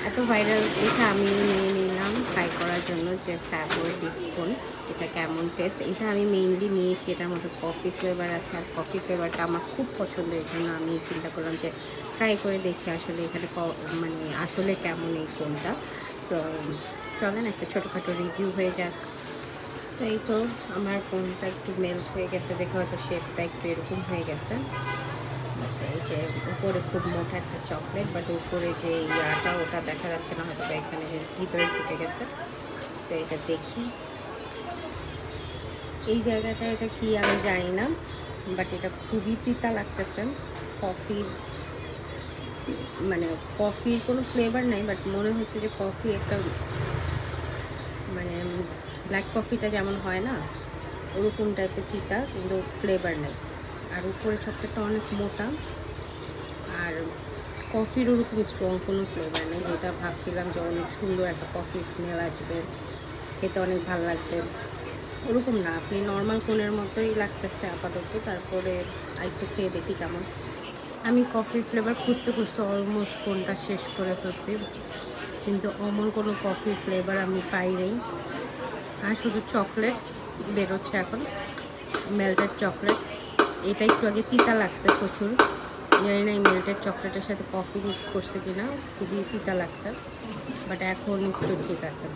এত ভাইরাল দেখে আমি নিয়ে নিলাম ট্রাই করার জন্য যে স্যাভোর ডিসপোন এটা কেমন টেস্ট। এটা আমি মেইনলি নিয়েছি, এটার মধ্যে কফি ফ্লেভার আছে, আর কফি ফ্লেভারটা আমার খুব পছন্দ। এই জন্য আমি চিন্তা করলাম যে ট্রাই করে দেখি আসলে এখানে মানে আসলে কেমন এই কোনটা। তো চলেন একটা ছোটোখাটো রিভিউ হয়ে যাক। তো এই তো আমার কোনটা একটু মেল্ট হয়ে গেছে দেখে হয়তো শেপটা একটু এরকম হয়ে গেছে। এই যে উপরে খুব মোটা একটা চকলেট, বাট উপরে যে ইয়াটা ওটা দেখা যাচ্ছে না, হয়তো এখানে ভিতরে ঢুকে গেছে। তো এটা দেখি এই জায়গাটা এটা কি আমি জানি না, বাট এটা খুবই তিতা লাগতেছে। কফির মানে কফির কোনো ফ্লেভার নাই, বাট মনে হচ্ছে যে কফি একটা মানে ব্ল্যাক কফিটা যেমন হয় না ওরকম টাইপের তিতা, কিন্তু ফ্লেভার নেই। আর উপরে চকলেটটা অনেক মোটা, আর কফির ওরকম স্ট্রং কোনো ফ্লেভার নেই, যেটা ভাবছিলাম যে অনেক সুন্দর একটা কফির স্মেল আসবে, খেতে অনেক ভালো লাগবে, ওরকম না। আপনি নর্মাল কোনের মতোই লাগতেছে আপাতত। তারপরে আরেকটু খেয়ে দেখি কেমন। আমি কফির ফ্লেভার খুঁজতে খুঁজতে অলমোস্ট কোনটা শেষ করে ফেলছি, কিন্তু অমন কোনো কফির ফ্লেভার আমি পাই নাই। আর শুধু চকলেট বেরোচ্ছে এখন, মেল্টেড চকলেট। এটা একটু আগে তিতা লাগছে প্রচুর, জানি না এই মেল্টেড চকলেটের সাথে কফি মিক্স করছে কিনা, খুবই তিতা লাগছে, বাট এখন একটু ঠিক আছে।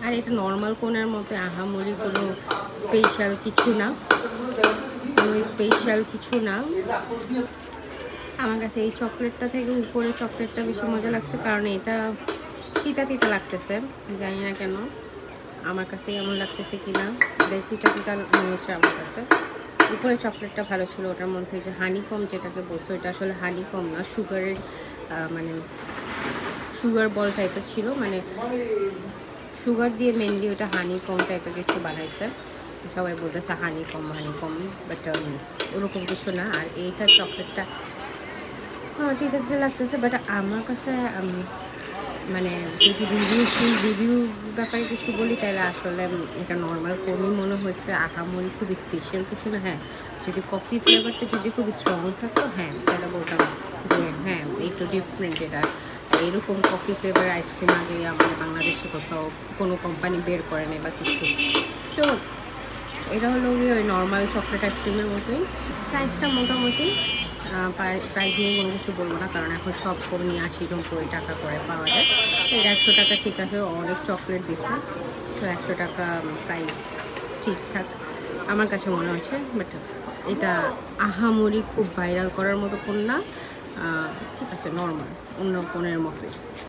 আর এটা নর্মাল কোনের মতো আহামরি কোনো স্পেশাল কিছু না, আমার কাছে এই চকলেটটা থেকে উপরে চকলেটটা বেশি মজা লাগছে, কারণ এটা তিতা তিতা লাগতেছে, জানি না কেন আমার কাছে এমন লাগতেছে কিনা, তিতা তিতা মনে হচ্ছে আমার কাছে। উপরে চকলেটটা ভালো ছিল, ওটার মধ্যে যে হানিকম যেটাকে বলছো, এটা আসলে হানিকম না, সুগারের মানে সুগার বল টাইপের ছিল, মানে সুগার দিয়ে মেনলি ওটা হানিকম টাইপের কিছু বানাইছে। সবাই বলতেছে হানিকম, বাট ওরকম কিছু না। আর এইটা চকলেটটা তিতা তিতা লাগতেছে, বাট আমার কাছে মানে যদি রিভিউ ব্যাপারে কিছু বলি তাহলে আসলে এটা নর্মাল কোনই মনে হয়েছে, আহামরি খুব স্পেশাল কিছু না। হ্যাঁ, যদি কফি ফ্লেভারটা যদি খুব স্ট্রং থাকতো, হ্যাঁ তাহলে বলতাম যে হ্যাঁ একটু ডিফারেন্ট। এটা এরকম কফি ফ্লেভার আইসক্রিম আগে আমাদের বাংলাদেশে কোথাও কোনো কোম্পানি বের করে নেই বা কিছু। তো এটা হলো গিয়ে ওই নর্মাল চকলেট আইসক্রিমের মতোই। প্রাইসটা মোটামুটি প্রাইস নিয়ে কোনো কিছু বলবো না, কারণ এখন সব কমনি 80-90 টাকা করে পাওয়া যায়। তো এটা 100 টাকা ঠিক আছে, অনেক চকলেট দিছে, তো 100 টাকা প্রাইস ঠিকঠাক আমার কাছে মনে হচ্ছে। বাট এটা আহামরি খুব ভাইরাল করার মতো কোন না, ঠিক আছে, নর্মাল অন্য কোনের মতোই।